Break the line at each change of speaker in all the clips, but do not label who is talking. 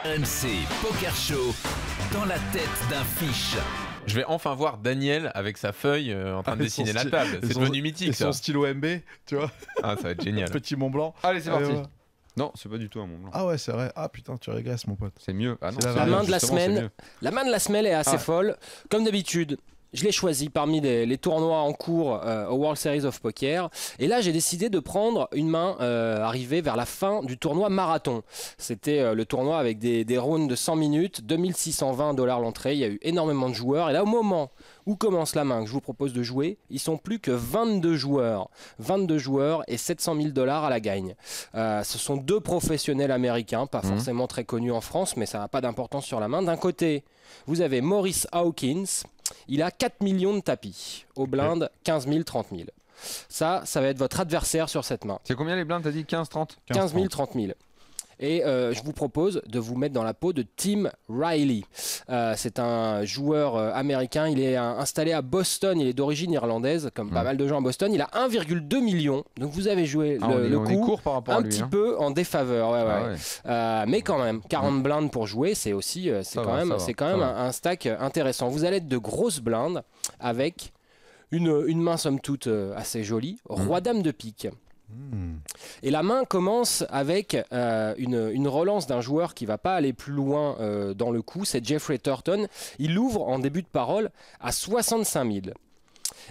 RMC Poker Show, dans la tête d'un fiche.
Je vais enfin voir Daniel avec sa feuille en train de dessiner la table. C'est devenu mythique, ça.
Et son stylo MB, tu vois.
Ah, ça va être génial.
Petit Mont Blanc.
Allez, c'est parti. Non, c'est pas du tout un Mont Blanc.
Ah ouais, c'est vrai. Ah putain, tu régresses, mon pote.
C'est mieux. Ah non,
C'est
La main de la
justement,
semaine. La main de la semaine est assez folle. Comme d'habitude, je l'ai choisi parmi les tournois en cours au World Series of Poker. Et là, j'ai décidé de prendre une main arrivée vers la fin du tournoi marathon. C'était le tournoi avec des rounds de 100 minutes, 2620 $ l'entrée. Il y a eu énormément de joueurs. Et là, au moment où commence la main que je vous propose de jouer, ils sont plus que 22 joueurs. 22 joueurs et 700 000 $ à la gagne. Ce sont deux professionnels américains, pas forcément très connus en France, mais ça n'a pas d'importance sur la main. D'un côté, vous avez Maurice Hawkins. Il a 4 millions de tapis. Au blind, 15 000, 30 000. Ça va être votre adversaire sur cette main.
C'est combien les blindes, t'as dit 15, 30
15 000, 30 000. Et je vous propose de vous mettre dans la peau de Tim Riley. C'est un joueur américain. Il est installé à Boston. Il est d'origine irlandaise, comme pas mal de gens à Boston. Il a 1,2 million. Donc vous avez joué le coup
court par rapport à
un
lui,
petit peu en défaveur. Mais quand même, 40 blindes pour jouer, c'est aussi quand même un stack intéressant. Vous allez être de grosses blindes avec une main somme toute assez jolie. Roi-dame de pique. Et la main commence avec une relance d'un joueur qui va pas aller plus loin dans le coup, c'est Jeffrey Turton. Il ouvre en début de parole à 65 000.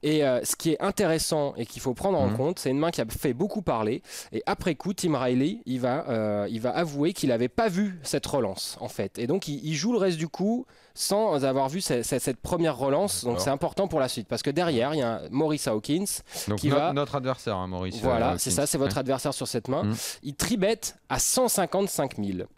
Et ce qui est intéressant et qu'il faut prendre en compte, c'est une main qui a fait beaucoup parler. Et après coup, Tim Riley, il va avouer qu'il n'avait pas vu cette relance, en fait. Et donc, il joue le reste du coup sans avoir vu cette première relance. Donc, c'est important pour la suite. Parce que derrière, il y a Maurice Hawkins
donc
qui
notre adversaire, hein, Maurice.
Voilà, c'est ça, c'est votre adversaire sur cette main. Il tribet à 155 000.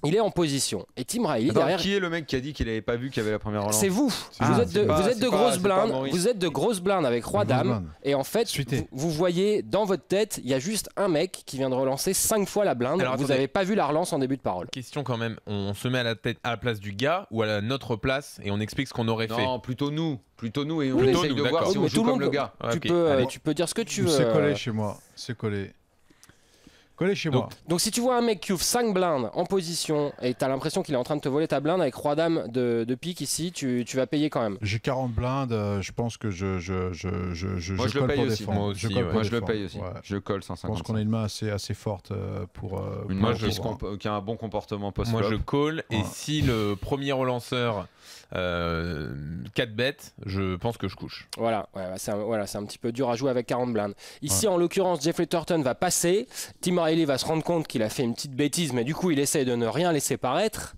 Il est en position. Et Tim Riley derrière.
Qui est le mec qui a dit qu'il n'avait pas vu qu'il y avait la première relance?
C'est vous. Vous êtes de grosses blindes. Vous êtes de grosses blindes avec Roi-Dame. Et en fait, vous voyez dans votre tête, il y a juste un mec qui vient de relancer 5 fois la blinde. Alors, vous n'avez pas vu la relance en début de parole.
Question quand même. On se met à la place du gars ou à notre place et on explique ce qu'on aurait fait.
Non, plutôt nous. Et on essaye de voir si on joue comme le gars.
Tu peux dire ce que tu veux.
C'est collé chez moi. C'est collé. Collé chez moi.
Donc si tu vois un mec qui ouvre 5 blindes en position et tu as l'impression qu'il est en train de te voler ta blinde avec Roi-Dame de pique ici, tu vas payer quand même.
J'ai 40 blindes, je pense que je
moi je le paye aussi. Moi je le paye aussi.
Ouais.
Je colle 150.
Je pense qu'on a une main assez forte pour...
une main qui a un bon comportement post-flop.
Moi je call et si le premier relanceur 4 bêtes, je pense que je couche.
Voilà, c'est un petit peu dur à jouer avec 40 blindes. Ici en l'occurrence, Jeffrey Turton va passer. Tim Riley va se rendre compte qu'il a fait une petite bêtise, mais du coup il essaie de ne rien laisser paraître.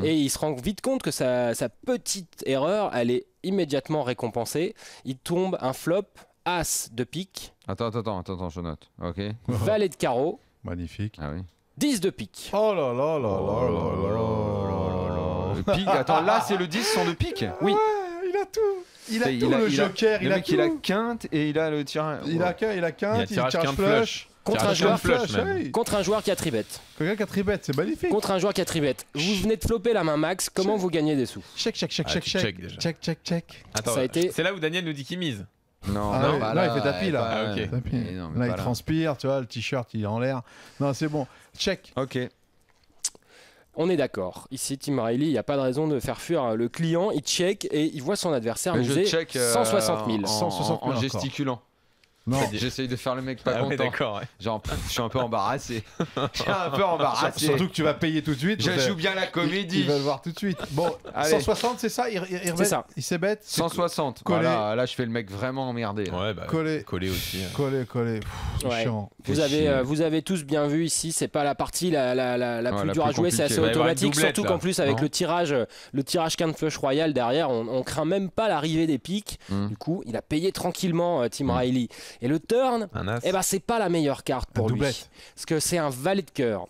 Et il se rend vite compte que sa petite erreur, elle est immédiatement récompensée. Il tombe un flop, As de pique.
Attends, je note. Ok.
Valet de carreau.
Magnifique.
Ah oui.
10 de pique.
Oh là là là là là là.
Le pique. Attends, là c'est le 10 sans de pique.
Oui.
Il a tout. Il a tout, le joker, il a tout.
Il a quinte et il a le tirage.
Il a quinte, il tirage flush.
Contre un joueur qui a tribet.
Quelqu'un qui a tribet, c'est magnifique.
Contre un joueur qui a tribet. Vous venez de flopper la main max, comment vous gagnez des sous?
Check.
Attends, c'est là où Daniel nous dit qu'il mise.
Non,
là, il fait tapis là.
Ok.
Là, il transpire, tu vois, le t-shirt il est en l'air. Non, c'est bon. Check.
Ok.
On est d'accord. Ici, Tim Riley, il n'y a pas de raison de faire fuir le client. Il check et il voit son adversaire miser 160 000.
En gesticulant.
Non,
j'essaye de faire le mec pas content.
D'accord.
Genre, je suis un peu embarrassé.
Surtout que tu vas payer tout de suite.
Je joue bien la comédie.
Ils veulent voir tout de suite. Bon, allez. 160, c'est ça.
C'est ça.
Il s'est bête.
160. Voilà, là, je fais le mec vraiment emmerdé.
Ouais,
collé
aussi.
Collé. Chiant.
Vous avez tous bien vu ici, c'est pas la partie la plus dure à jouer, c'est assez automatique. Surtout qu'en plus, avec le tirage quinte flush royal derrière, on craint même pas l'arrivée des piques. Du coup, il a payé tranquillement Tim Riley. Et le turn, c'est pas la meilleure carte pour lui. Parce que c'est un valet de cœur.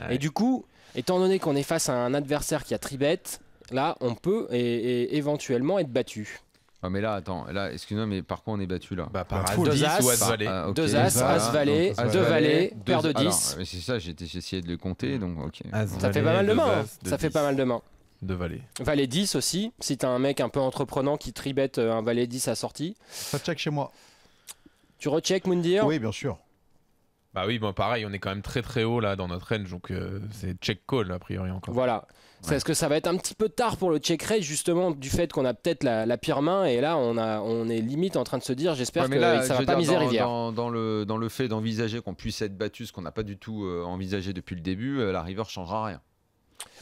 Et du coup, étant donné qu'on est face à un adversaire qui a tribet, là, on peut éventuellement être battu.
Ah mais là, attends, excuse-moi, mais par quoi on est battu là?
Par
deux
10
as,
ou as valet.
Deux as, as valet, deux valets, paire de 10.
C'est ça, j'ai essayé de le compter, donc ok.
Ça fait pas mal de mains. Ça fait pas mal de mains.
De valet.
Valet 10 aussi, si t'as un mec un peu entreprenant qui tribet un valet 10 à sortie.
Ça check chez moi.
Tu recheck Moundir?
Oui, bien sûr.
Bah oui, bon, pareil, on est quand même très très haut là dans notre range, donc c'est check call a priori encore.
Voilà. Est-ce que ça va être un petit peu tard pour le check raise justement du fait qu'on a peut-être la pire main et là on est limite en train de se dire j'espère que ça va pas miser rivière.
Dans le fait d'envisager qu'on puisse être battu, ce qu'on n'a pas du tout envisagé depuis le début, la river changera rien.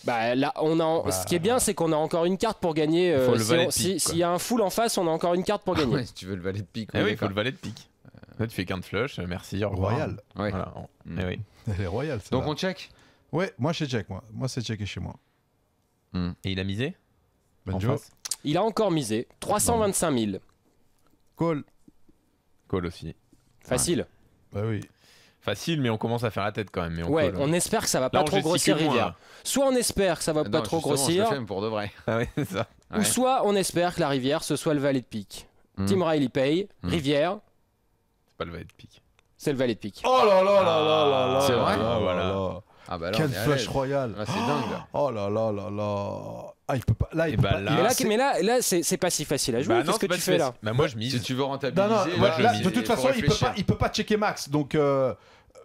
Bah là, ce qui est bien, c'est qu'on a encore une carte pour gagner. S'il y a un full en face, on a encore une carte pour gagner.
Ouais, si tu veux le valet de pique.
Oui, il faut le valet de pique. Là, tu fais qu'un de flush, merci, au revoir.
Royal.
Ouais.
Voilà. Oui.
Elle est royale.
Donc on check.
Ouais, moi je check. Moi c'est checké chez moi.
Et il a misé
Benjo.
Il a encore misé 325 000.
Call.
Call aussi.
Facile.
Bah oui.
Facile, mais on commence à faire la tête quand même. Mais
on espère que ça va pas trop grossir rivière. Soit on espère que ça va pas trop grossir.
Je le fais pour de vrai.
Ah oui, c'est ça.
Ou soit on espère que la rivière ce soit le valet de pique. Tim Riley paye. Rivière.
C'est pas le valet de pique.
C'est le valet de pique.
Oh là là là là là là.
C'est vrai.
Voilà.
Ah bah là,
quel flush royal.
Là, c'est dingue. Là.
Oh là là là là. Ah, il peut pas. Là, il peut pas.
Mais là, c'est pas si facile à jouer. Qu'est-ce que tu fais là?
Bah moi je mise.
Si tu veux rentabiliser.
Là, de toute façon, il peut pas checker max. Donc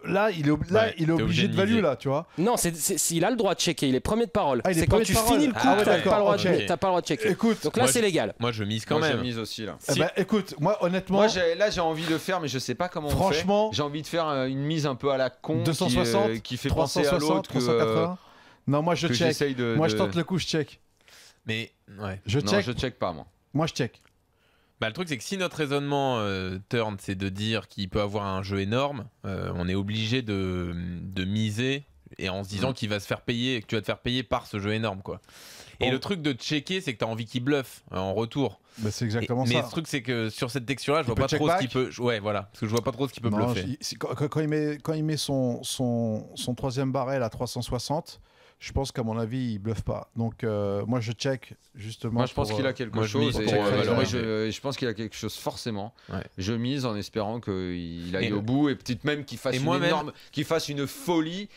là, il est obligé de value là, tu vois.
Non, il a le droit de checker. Il est premier de parole. C'est quand tu finis le coup, t'as pas le droit de checker.
Écoute,
donc là, c'est légal.
Moi, je mise quand même.
Je mise aussi là.
Écoute, moi honnêtement.
Moi, j'ai envie de le faire, mais je sais pas comment.
Franchement,
j'ai envie de faire une mise un peu à la con.
260,
qui fait
360,
penser à l'autre.
380. Non, moi je check. Moi je tente le coup, je check.
Mais ouais.
Je
check pas moi.
Moi je check.
Bah, le truc c'est que si notre raisonnement turn c'est de dire qu'il peut avoir un jeu énorme, on est obligé de miser et en se disant qu'il va se faire payer, que tu vas te faire payer par ce jeu énorme quoi. Et le truc de checker c'est que tu as envie qu'il bluffe en retour.
Bah, c'est exactement ça.
Mais le truc c'est que sur cette texture là je vois pas trop ce qu'il peut. Ouais voilà, parce que je vois pas trop ce qu'il peut bluffer.
Quand il met son troisième barrel à 360. Je pense qu'à mon avis, il bluffe pas. Donc, moi, je check justement.
Moi, je pense qu'il a quelque chose. Je pense qu'il a quelque chose forcément.
Ouais.
Je mise en espérant qu'il aille au bout et peut-être même qu'il fasse une folie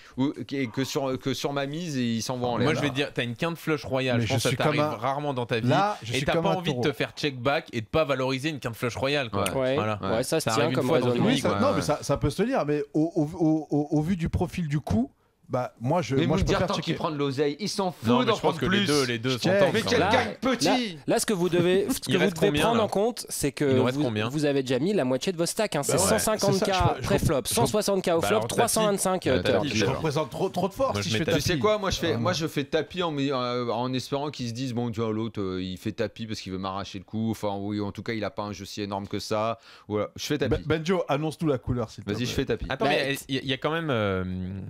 et que sur ma mise il s'envoie en l'air.
Moi, je vais te dire, t'as une quinte flush royale. Je pense que ça t'arrive rarement dans ta vie. Et t'as pas envie de te faire check back et de pas valoriser une quinte flush royale.
Ouais, ça se tient comme raisonnement.
Non, mais ça peut se tenir. Mais au vu du profil du coup. Bah, moi je préfère
tant qu'il prend de l'oseille, il s'en fout d'en prendre plus.
Les deux sont temps.
Mais quel gagne petit.
Là, ce que vous devez prendre en compte, c'est que vous avez déjà mis la moitié de vos stacks. C'est 150k pré-flop, 160k au flop, 325 turn.
Je représente trop de force si je fais tapis.
Tu sais quoi, moi je fais tapis en espérant qu'ils se disent bon, tu vois, l'autre il fait tapis parce qu'il veut m'arracher le coup. Enfin, oui, en tout cas, il a pas un jeu si énorme que ça. Voilà, je fais tapis.
Benjo, annonce-nous la couleur s'il te plaît.
Vas-y, je fais tapis.
Attends, mais il y a quand même.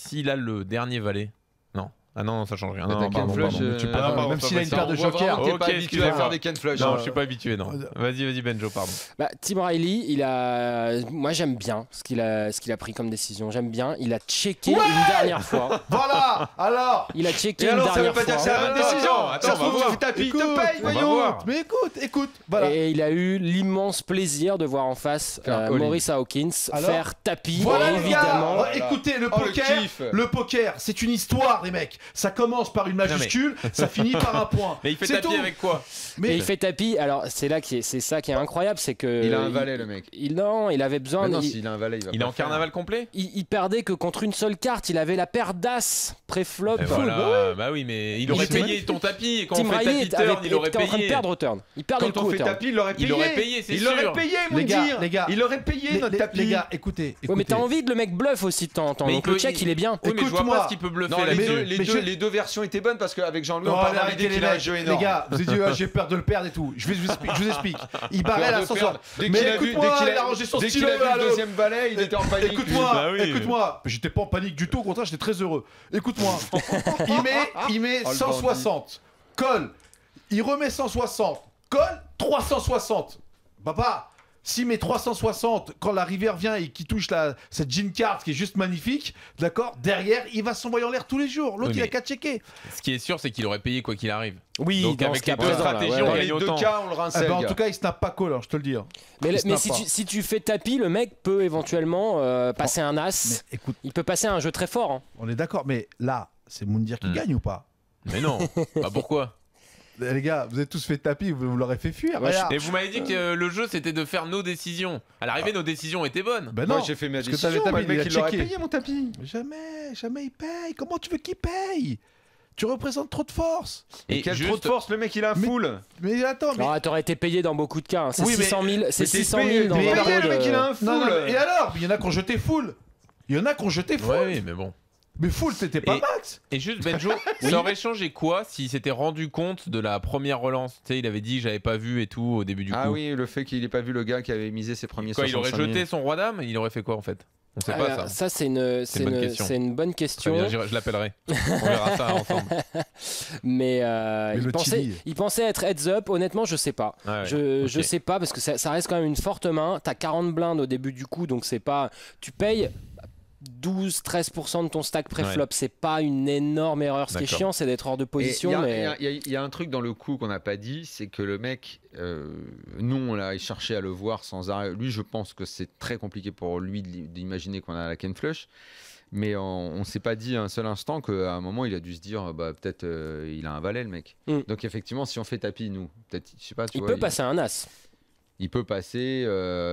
S'il a le dernier valet. Non. Ah non, ça change rien. Non, pardon.
Même s'il a une paire de jokers.
T'es pas habitué à faire des can flush.
Non, je suis pas habitué, non. Vas-y, Benjo, pardon.
Tim Riley, moi j'aime bien ce qu'il a pris comme décision. J'aime bien. Il a checké une dernière fois.
Voilà. Alors.
Il a checké une dernière fois.
Ça veut pas dire que c'est la bonne décision. Ça se trouve, tu fais tapis, il te paye, voyons.
Mais écoute. Voilà.
Et il a eu l'immense plaisir de voir en face Maurice Hawkins faire tapis.
Voilà,
évidemment.
Écoutez, le poker, c'est une histoire, les mecs. Ça commence par une majuscule, ça finit par un point.
Mais il fait tapis avec quoi?
Mais il fait tapis. Alors c'est ça qui est incroyable, c'est que
il a un valet le mec.
Il avait besoin.
Non, s'il a un valet,
il est en carnaval complet.
Il perdait que contre une seule carte. Il avait la paire d'as pré-flop.
Voilà. Bah oui, mais il aurait payé ton tapis et quand on fait tapis turn, il aurait payé.
En train de perdre turn. Il perdait le coup.
Quand on fait tapis, il aurait payé.
Il aurait payé, c'est sûr.
Il aurait payé, mon dire.
Les gars,
il aurait payé notre tapis.
Les gars, écoutez.
Ouais, mais t'as envie de le mec bluff aussi de temps en temps. Donc le check, il est bien.
Oui, mais je vois pas ce qu'il peut bluffer là-dessus.
Les deux versions étaient bonnes parce qu'avec Jean-Louis, on parlait d'idée qu'il a un jeu énorme.
Les gars, vous avez dit j'ai peur de le perdre et tout. Je vous explique. Il barrait la 160.
Dès qu'il a vu le deuxième valet, il était en panique.
Écoute-moi. J'étais pas en panique du tout. Au contraire, j'étais très heureux. Écoute-moi. Il met 160. Colle. Il remet 160. Colle 360. Papa. S'il met 360, quand la rivière vient et qu'il touche cette Gin card qui est juste magnifique, d'accord, derrière, il va s'envoyer en l'air tous les jours. L'autre, il a qu'à checker.
Ce qui est sûr, c'est qu'il aurait payé quoi qu'il arrive.
Oui,
donc avec les deux stratégies, on gagne autant.
Dans les deux cas, on le rincelle.
En tout cas, il snap pas call, je te le dis.
Mais si tu fais tapis, le mec peut éventuellement passer un as.
Écoute,
il peut passer un jeu très fort.
On est d'accord, mais là, c'est Moundir qui gagne ou pas?
Mais non. Bah pourquoi?
Les gars, vous avez tous fait tapis, vous l'aurez fait fuir.
Ouais,
Et vous m'avez dit que le jeu c'était de faire nos décisions. À l'arrivée, nos décisions étaient bonnes.
Ben non,
Moi j'ai fait ma
parce que
décision,
t'avais tapis,
le mec
il
il
a
l'aurait
checké.
payé mon tapis.
Jamais il paye. Comment tu veux qu'il paye? Tu représentes trop de force.
Et quel trop de force, le mec il a un full.
Mais attends, mais...
Alors, t'aurais été payé dans beaucoup de cas. Hein. C'est
Oui, mais-
600 000, c'est
Mais
600
t'es
000 dans
payé,
un
le mec il a un
Non,
full.
non, et alors? Il y en a qui ont jeté full.
Oui, mais bon.
Mais full, t'étais pas
Et-
max.
Et juste Benjo, ça aurait changé quoi s'il s'était rendu compte de la première relance? Tu sais, il avait dit j'avais pas vu et tout au début du coup.
Ah oui, le fait qu'il ait pas vu le gars qui avait misé ses premiers
Quoi, il aurait
65 000.
jeté son roi dame? Il aurait fait quoi en fait? On sait pas ça.
Ça, c'est une bonne question. C'est une bonne
Très
question.
bien, je l'appellerai. On verra ça ensemble.
Mais
le chili.
il pensait être heads up. Honnêtement, je sais pas.
Ouais,
Je
ok.
sais pas parce que ça reste quand même une forte main. T'as 40 blindes au début du coup, donc c'est pas. Tu payes 12-13% de ton stack pré-flop. C'est pas une énorme erreur. Ce qui est
D'accord.
chiant, c'est d'être hors de
Et
position.
Il y a un truc dans le coup qu'on n'a pas dit, c'est que le mec, nous on l'a cherché à le voir sans arrêt. Lui, je pense que c'est très compliqué pour lui d'imaginer qu'on a la Ken Flush. Mais on s'est pas dit un seul instant qu'à un moment il a dû se dire bah peut-être il a un valet le mec. Donc effectivement si on fait tapis nous, peut-être je sais pas.
Il peut passer un as.
Il peut passer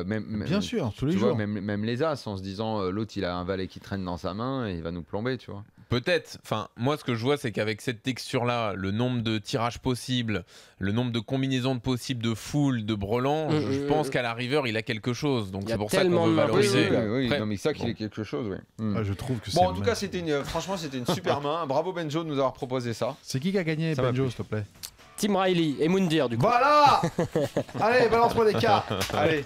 même
Bien sûr, tous les
tu
jours.
vois, même les as en se disant l'autre il a un valet qui traîne dans sa main et il va nous plomber tu vois.
Peut-être. Enfin, moi, ce que je vois, c'est qu'avec cette texture-là, le nombre de tirages possibles, le nombre de combinaisons possibles de full, de brelan, je pense qu'à la river, il a quelque chose. Donc
Il y a
c'est pour ça qu'on
tellement
veut
de mains
valoriser.
Oui,
Après,
non, mais ça qu'il
bon.
est quelque chose oui.
Ah, je trouve que c'est.
Bon en tout cas franchement c'était une super main. Bravo Benjo de nous avoir proposé ça.
C'est qui a gagné,
Ça m'a
Benjo,
plu.
s'il te plaît?
Tim Riley et Moundir du coup.
Voilà. Allez, balance-moi les cartes. Allez.